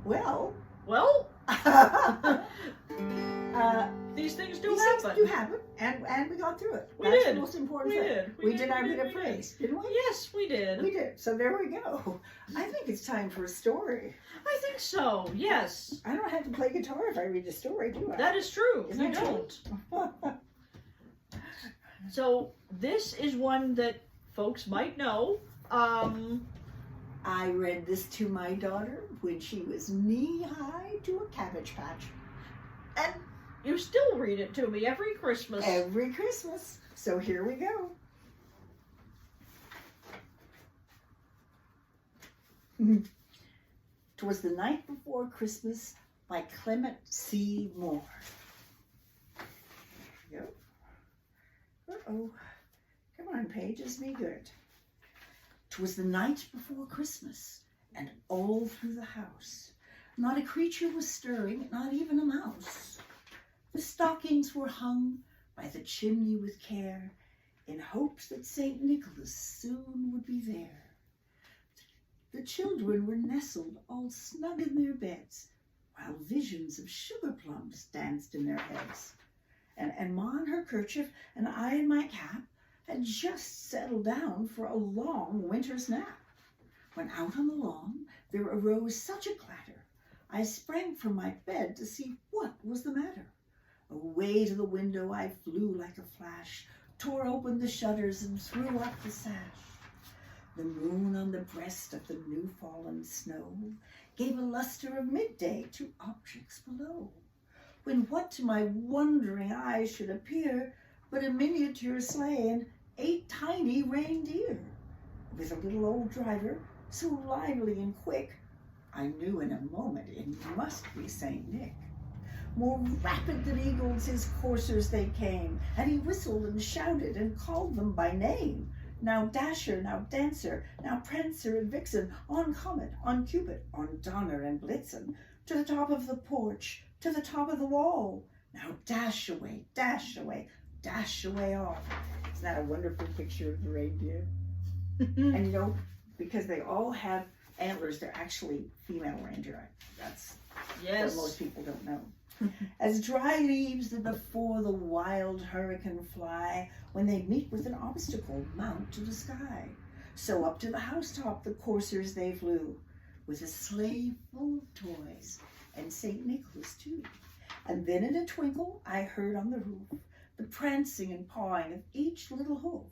Well, uh, these things do things happen. do happen, and we got through it. We That's did. the most important We thing. did. We did our bit of praise, didn't we? Yes, we did. We did. So there we go. I think it's time for a story. I think so, yes. I don't have to play guitar if I read a story, do I? That is true. Isn't You that don't. So this is one that folks might know. I read this to my daughter when she was knee-high to a cabbage patch. And you still read it to me every Christmas. Every Christmas. So here we go. 'Twas the Night Before Christmas by Clement C. Moore. There we go. Uh-oh. Come on, pages, be good. 'Twas the night before Christmas, and all through the house not a creature was stirring, not even a mouse. The stockings were hung by the chimney with care, in hopes that St. Nicholas soon would be there. The children were nestled all snug in their beds, while visions of sugar plums danced in their heads. And Ma in her kerchief and I in my cap had just settled down for a long winter's nap, when out on the lawn there arose such a clatter, I sprang from my bed to see what was the matter. Away to the window I flew like a flash, tore open the shutters and threw up the sash. The moon on the breast of the new-fallen snow gave a luster of midday to objects below, when what to my wondering eyes should appear but a miniature sleigh and 8 tiny reindeer, with a little old driver so lively and quick, I knew in a moment it must be St. Nick. More rapid than eagles his coursers they came, and he whistled and shouted and called them by name. Now Dasher, now Dancer, now Prancer and Vixen, on Comet, on Cupid, on Donner and Blitzen, to the top of the porch, to the top of the wall. Now dash away, dash away, dash away all. Isn't that a wonderful picture of the reindeer? And you know, because they all have antlers, they're actually female reindeer. That's Yes. what most people don't know. As dry leaves that before the wild hurricane fly, when they meet with an obstacle, mount to the sky. So up to the housetop the coursers they flew, with a sleigh full of toys, and St. Nicholas too. And then in a twinkle I heard on the roof the prancing and pawing of each little hoof.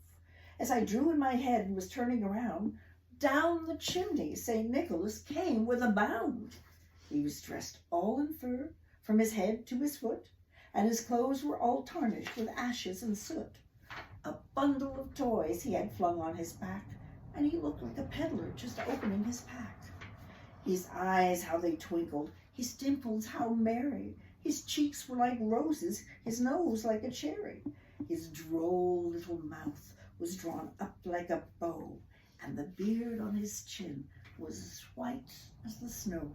As I drew in my head and was turning around, down the chimney St. Nicholas came with a bound. He was dressed all in fur, from his head to his foot, and his clothes were all tarnished with ashes and soot. A bundle of toys he had flung on his back, and he looked like a peddler just opening his pack. His eyes, how they twinkled, his dimples, how merry, his cheeks were like roses, his nose like a cherry. His droll little mouth was drawn up like a bow, and the beard on his chin was as white as the snow.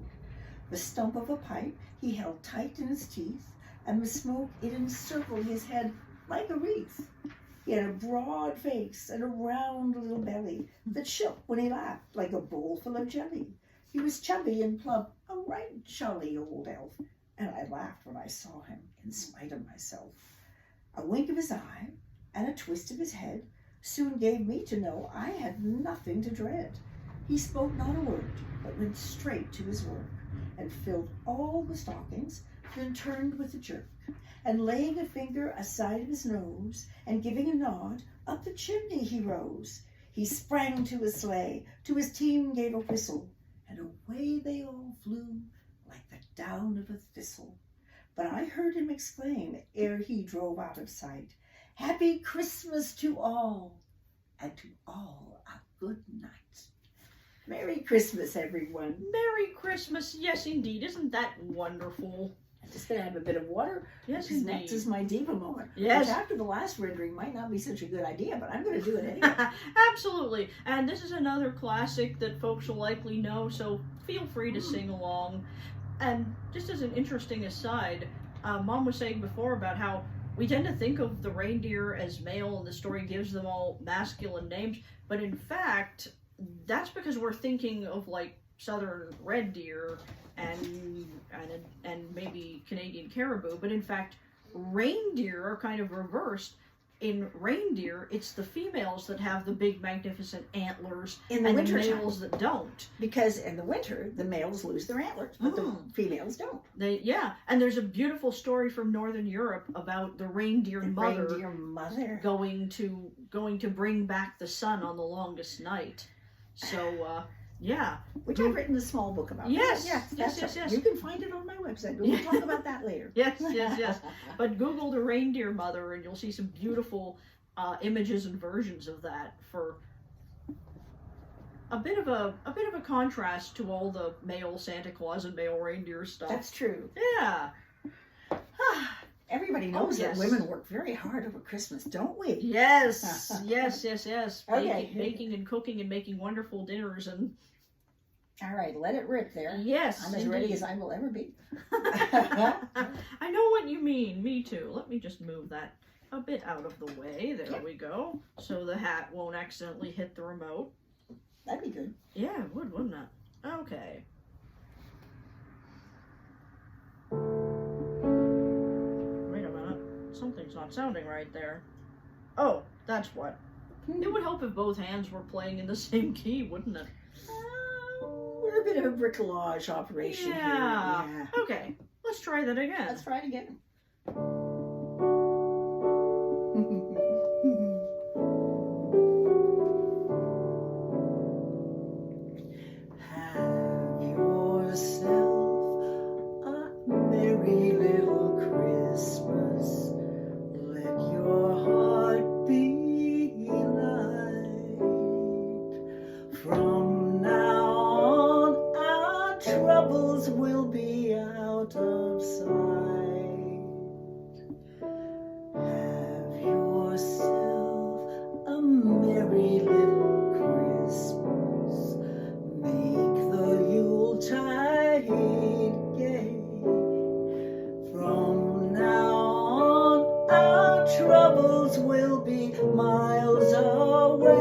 The stump of a pipe he held tight in his teeth, and the smoke it encircled his head like a wreath. He had a broad face and a round little belly that shook when he laughed like a bowl full of jelly. He was chubby and plump, a right jolly old elf, and I laughed when I saw him in spite of myself. A wink of his eye and a twist of his head soon gave me to know I had nothing to dread. He spoke not a word, but went straight to his work, and filled all the stockings, then turned with a jerk, and laying a finger aside of his nose, and giving a nod, up the chimney he rose. He sprang to his sleigh, to his team gave a whistle, and away they all flew like the down of a thistle. But I heard him exclaim, ere he drove out of sight, "Happy Christmas to all, and to all a good night." Merry Christmas, everyone. Merry Christmas. Yes, indeed. Isn't that wonderful? I'm just going to have a bit of water. Yes, because indeed. next is my diva moment. Yes. Which after the last rendering might not be such a good idea, but I'm going to do it anyway. Absolutely. And this is another classic that folks will likely know, so feel free to sing along. And just as an interesting aside, Mom was saying before about how we tend to think of the reindeer as male and the story gives them all masculine names, but in fact, that's because we're thinking of like southern red deer and maybe Canadian caribou, but in fact, reindeer are kind of reversed. In reindeer, it's the females that have the big, magnificent antlers, In the and winter the males that don't. Because in the winter, the males lose their antlers, but the females don't. And there's a beautiful story from Northern Europe about the reindeer mother going to bring back the sun on the longest night. So, Which I've written a small book about. Yes, Yes. yes. You can find it on my website. We'll talk about that later. Yes. But Google the reindeer mother, and you'll see some beautiful images and versions of that for a bit of a contrast to all the male Santa Claus and male reindeer stuff. That's true. Yeah. Everybody knows that women work very hard over Christmas, don't we? Yes. Okay. Baking and cooking and making wonderful dinners and. All right, let it rip there. Yes. I'm as ready as I will ever be. I know what you mean. Me too. Let me just move that a bit out of the way. There we go. So the hat won't accidentally hit the remote. That'd be good. Yeah, it would, wouldn't it? Okay. Wait a minute. Something's not sounding right there. Oh, that's what. It would help if both hands were playing in the same key, wouldn't it? We're a bit of a bricolage operation here. Yeah. Okay, let's try that again. Let's try it again. Have yourself a merry little Christmas. Let your heart be light. From now on, our troubles will be out of sight. Have yourself a merry little Christmas. Make the Yuletide gay. From now on, our troubles will be miles away.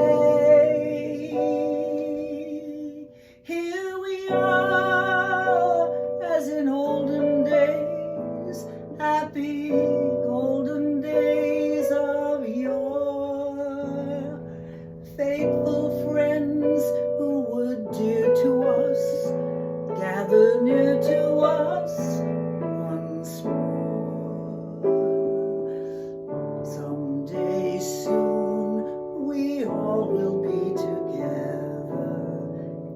Here we are, as in olden days, happy golden days of yore. Faithful friends who were dear to us, gather near to us once more. Someday soon we all will be together,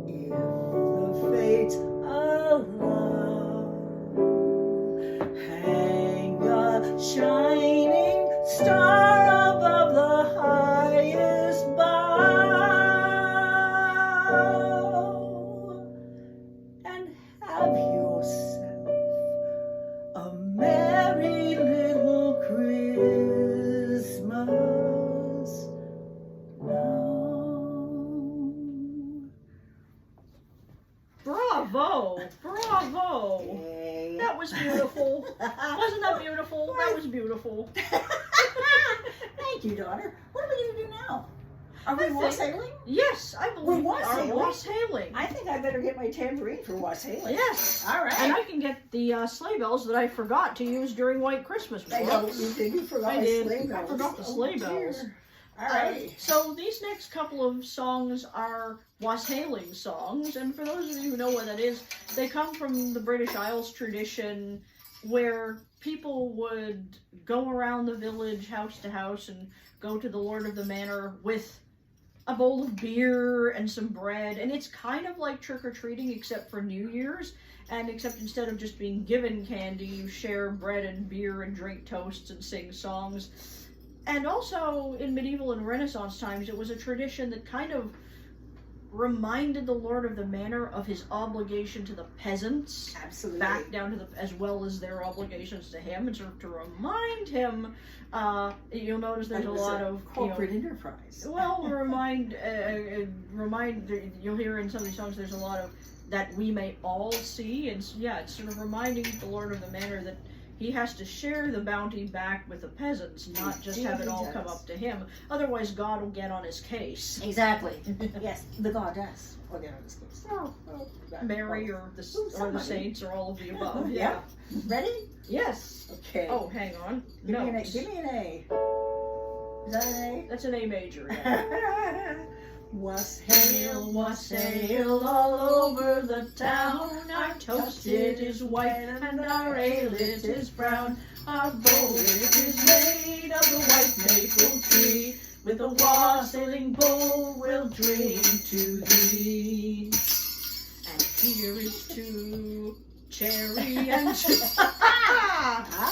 if the fates allow. Hang a shining star above the highest bough, and have yourself a merry little Christmas now. Bravo! Yay. That was beautiful. Wasn't that beautiful? That was beautiful. Thank you, daughter. What are we going to do now? Are we wassailing? Yes, I believe We're we are wassailing. I think I better get my tambourine for wassailing. Yes. All right. And I can get the sleigh bells that I forgot to use during White Christmas. I know you did. You forgot my sleigh bells. I forgot the sleigh bells. All right. So these next couple of songs are wassailing songs, and for those of you who know what that is, they come from the British Isles tradition, where people would go around the village house to house and go to the Lord of the Manor with a bowl of beer and some bread, and it's kind of like trick-or-treating except for New Year's, and except instead of just being given candy, you share bread and beer and drink toasts and sing songs. And also, in medieval and Renaissance times, it was a tradition that kind of reminded the Lord of the Manor of his obligation to the peasants. Absolutely. Back down to the, as well as their obligations to him, and sort of to remind him, you'll notice there's a lot of corporate enterprise. Well, remind, you'll hear in some of these songs there's a lot of that we may all see, and yeah, it's sort of reminding the Lord of the Manor that he has to share the bounty back with the peasants, not just have it Indeed all he come does. up to him. Otherwise, God will get on his case. Exactly. Yes, the goddess. Or the other case. Oh, Mary or the somebody. saints or all of the above. Yeah. Yeah. Ready? Yes. Okay. Oh, hang on. Give No. me an A. Is that an That's an A major. Yeah. A? Wassail all over the town. Our toasted is white and our ale it is brown. Our bowl it is made of the white maple tree. With a wassailing bowl we'll drink to thee. And here is to cherry and to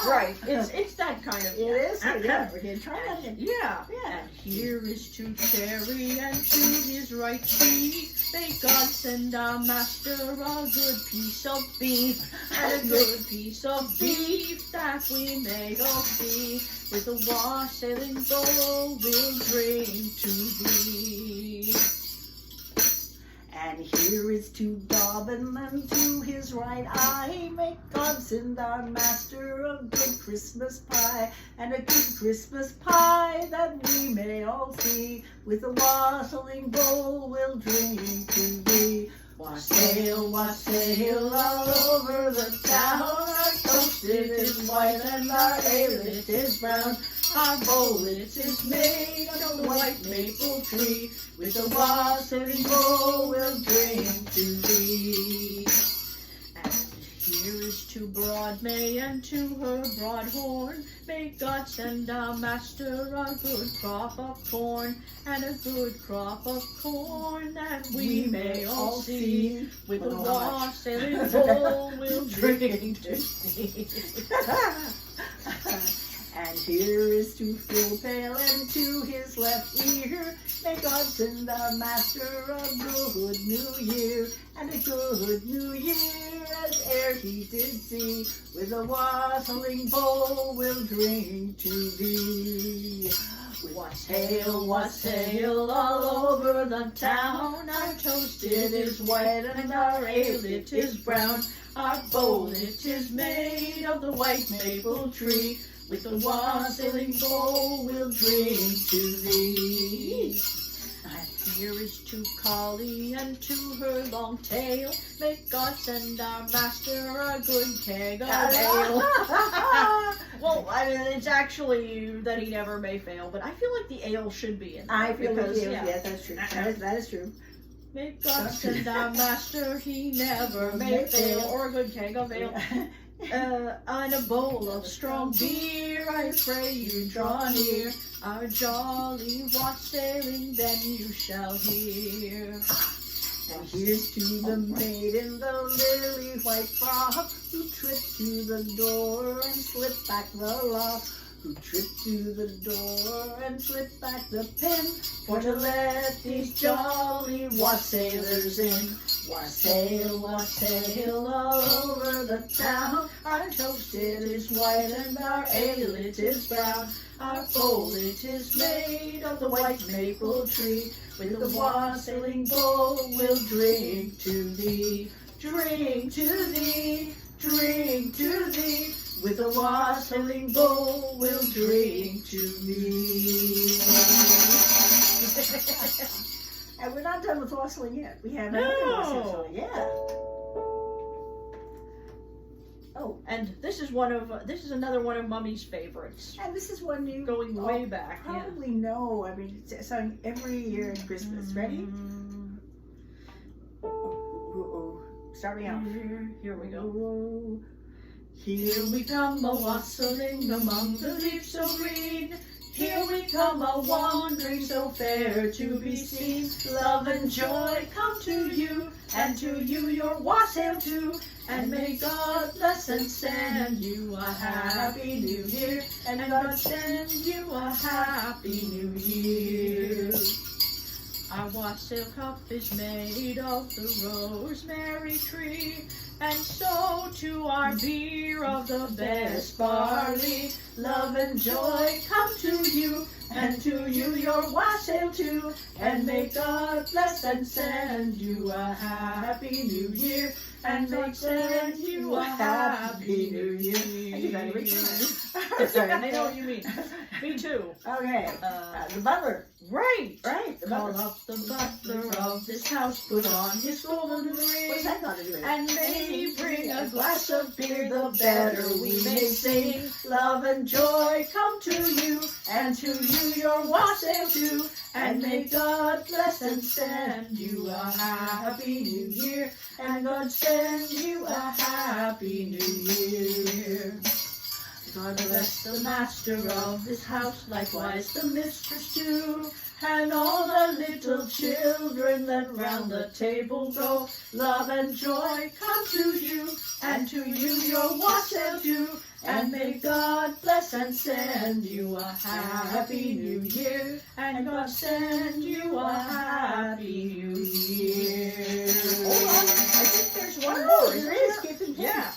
right. It's that kind of. It is. Yeah. We're gonna try that again. Yeah. Yeah. And here is to cherry and to his right cheek. May God send our master a good piece of beef and a good piece of beef that we may all see. With a wassailing bowl we'll drink to thee. And here is to Dobbin and to his right eye. May God send our master a good Christmas pie, and a good Christmas pie that we may all see. With a wassailing bowl we'll drink to thee. Wassail, wassail all over the town. Our toast it is white and our ale it is brown. Our bowl it is made of the white maple tree. With a wassailing bowl we'll drink to thee. And here is to Broad May and to her broad horn. May God send our master a good crop of corn, and a good crop of corn that we may all see. With a wassailing bowl we'll drink to thee. And here is to Full Pale and to his left ear. May God send our master a good new year, and a good new year as ere he did see. With a wassailing bowl we'll drink to thee. Wassail, wassail all over the town. Our toast it is white and our ale it is brown. Our bowl it is made of the white maple tree. With the wassailing bowl we'll drink to thee. And here is to Collie and to her long tail. May God send our master a good keg of ale. Well, I mean, it's actually that he never may fail, but I feel like the ale should be in there. I feel because, with you. yeah. Yes, that's true. That is true. May God send our master, he never may fail, or a good keg of ale. And a bowl of strong beer, I pray you draw near. Our jolly wassailing then you shall hear. And here's to the maid in the lily white frock, who tripped to the door and slipped back the lock. Who tripped to the door and slipped back the pin, for to let these jolly wassailers in. Wassail, wassail all over the town. Our toast it is white and our ale it is brown. Our bowl it is made of the white maple tree. With the wassailing bowl we'll drink to thee. Drink to thee, drink to thee. With a wassailing bowl we'll drink to thee. And we're not done with wassailing yet. We have another wassail song. Yeah. Oh, And this is another one of Mummy's favorites. and this is one you Going way back, yeah. probably know. I mean, it's sung every year at Christmas. Ready? Starting out. Here we go. Oh, Here we come a wassailing among the leaves so green. Here we come a wandering so fair to be seen. Love and joy come to you, and to you your wassail too. And may God bless and send you a happy new year. And God send you a happy new year. Our wassail cup is made of the rosemary tree, and so to our beer of the best barley. Love and joy come to you, and to you your wassail too. And may God bless and send you a happy new year. and may send you a happy new year. I do that every time. Sorry, I know what you mean. Me too. Okay, the butler. Right. Right, the Call butler. up the butler of this house, put on his golden What's ring, that got to do with it? and may bring a glass of beer, the better we may sing. Love and joy come to you, and to you your wassail too. And may God bless and send you a happy new year, and God send you a happy new year. God bless the master of this house, likewise the mistress too, and all the little children that round the table go. Love and joy come to you, and to you your wassail too. And may God bless and send you a happy new year, and God send you a happy new year. Hold on, I think there's one Oh, more. there There is, is. keep in Yeah.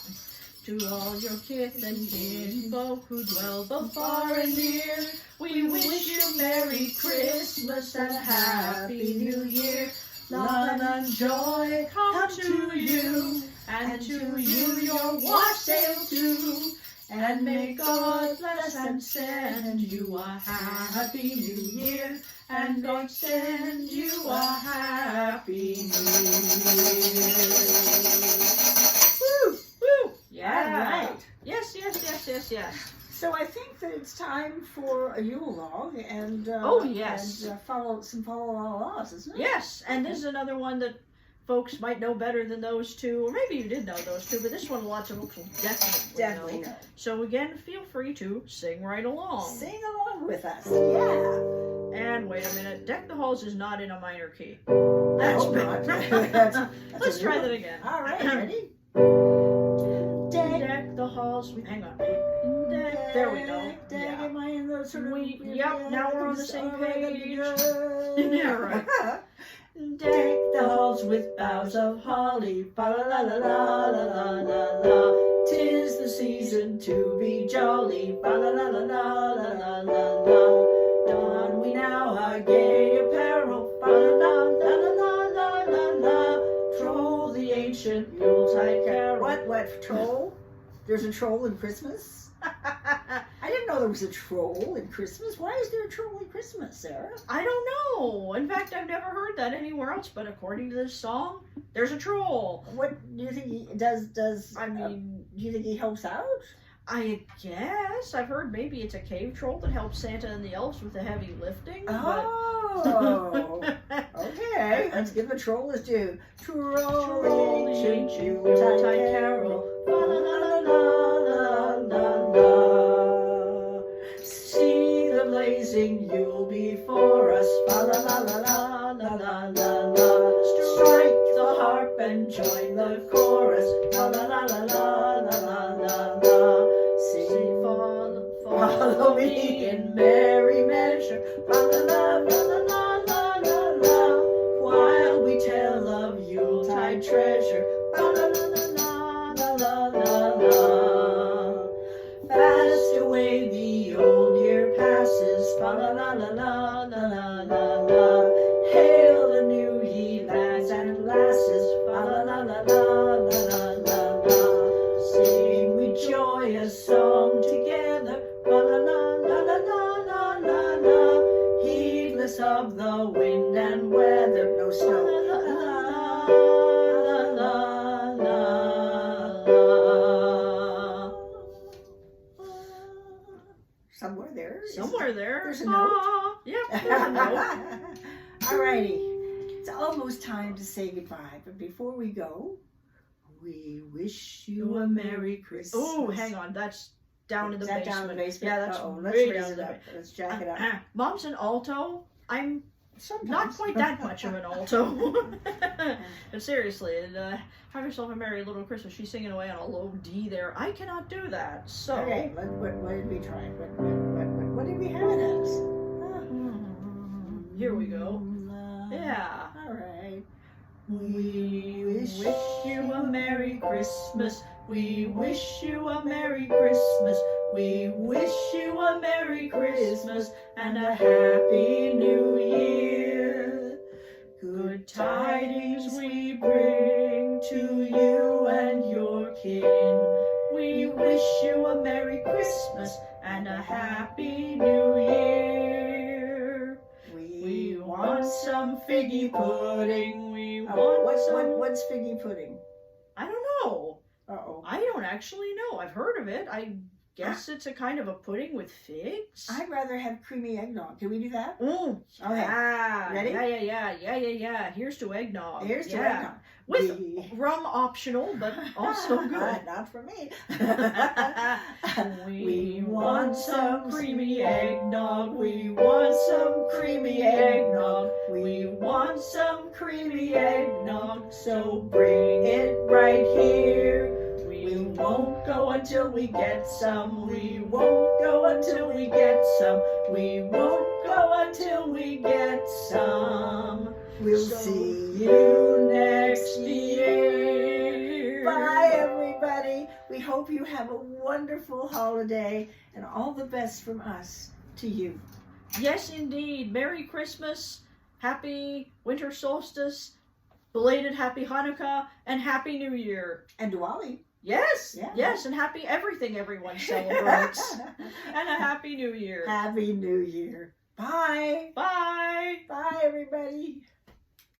To all your kith and kinfolk who dwell both far and near, we wish you Merry Christmas and Happy New Year. Love and joy come to you, and to you your wassail too. And may God bless and send you a happy new year, and God send you a happy new year. Woo! Woo! Yeah. Right. Yes, yes, yes, yes, yes. So I think that it's time for a Yule log and Oh, yes. and follow laws, isn't it? Yes, and this is another one that folks might know better than those two, or maybe you did know those two, but this one lots of folks will definitely know. No. So again, feel free to sing right along. Sing along with us. Yeah. And wait a minute, Deck the Halls is not in a minor key. That's bad. not. Let's try that again. All right, ready? Deck the halls. Hang on. There we go. Yeah. Am I in the sort of? Yep, now we're on the same page. Yeah, right. Deck the halls with boughs of holly, fa la la la la la la la la. 'Tis the season to be jolly, fa la la la la la la la la. Don we now our gay apparel, fa la la la la la la la. Troll the ancient Yuletide carol. What troll? There's a troll in Christmas? I didn't know there was a troll in Christmas. Why is there a troll in Christmas, Sarah? I don't know. In fact, I've never heard that anywhere else. But according to this song, there's a troll. What do you think he does? I mean, do you think he helps out? I guess I've heard maybe it's a cave troll that helps Santa and the elves with the heavy lifting. Oh, okay. Let's give a troll his due. Troll the ancient ancient Yuletide Yuletide carol. carol. La la la la la la. See the blazing Yule before us. La la la la la la la la. Strike the harp and join the chorus. La la la la la la la la la. Sing, follow me in merry measure. La la la la la la la la. While we tell of Yuletide treasure. La la la la la la la la. Fast away the old year passes. La la la la la la la la. Hail the new ye lads and lasses. La la la la la la la la. Sing we joyous song together. La la la la la la la la. Heedless of the wind and weather. No snow. La la la la la. Somewhere there. Somewhere there. There's a note. Yep, there's a note. Alrighty. It's almost time to say goodbye, but before we go, we wish you a Merry Christmas. Oh, hang on. That's down in the Is that basement. down in the basement? Yeah, that's Let's way raise down it in the up. Let's jack it up. Mom's an alto. I'm Sometimes. not quite that much of an alto. But seriously, have yourself a merry little Christmas. She's singing away on a low D there. I cannot do that. So. Okay, what did we try? What did we have it as? Here we go. Yeah. All right. We wish you a Merry Christmas. We wish you a Merry Christmas. We wish you a Merry Christmas and a Happy New Year. Good tidings we bring to you kin. We wish you a Merry Christmas and a Happy New Year. We want some figgy pudding. We want some... What's figgy pudding? I don't know. Uh-oh. I don't actually know. I've heard of it. I guess it's a kind of a pudding with figs. I'd rather have creamy eggnog. Can we do that? Oh, Okay. yeah. Ready? Yeah. Here's to eggnog. Here's to Yeah. eggnog. With rum optional, but also good. Not for me. We want some creamy eggnog. We want some creamy eggnog. We want some creamy eggnog. So bring it right here. We won't go until we get some. We won't go until we get some. We won't go until we get some. We'll So see you next year. Bye, everybody. We hope you have a wonderful holiday and all the best from us to you. Yes, indeed. Merry Christmas, Happy Winter Solstice, belated Happy Hanukkah, and Happy New Year. And Diwali. Yes, Yeah. yes, and happy everything everyone celebrates. And a Happy New Year. Happy New Year. Bye. Bye. Bye, everybody.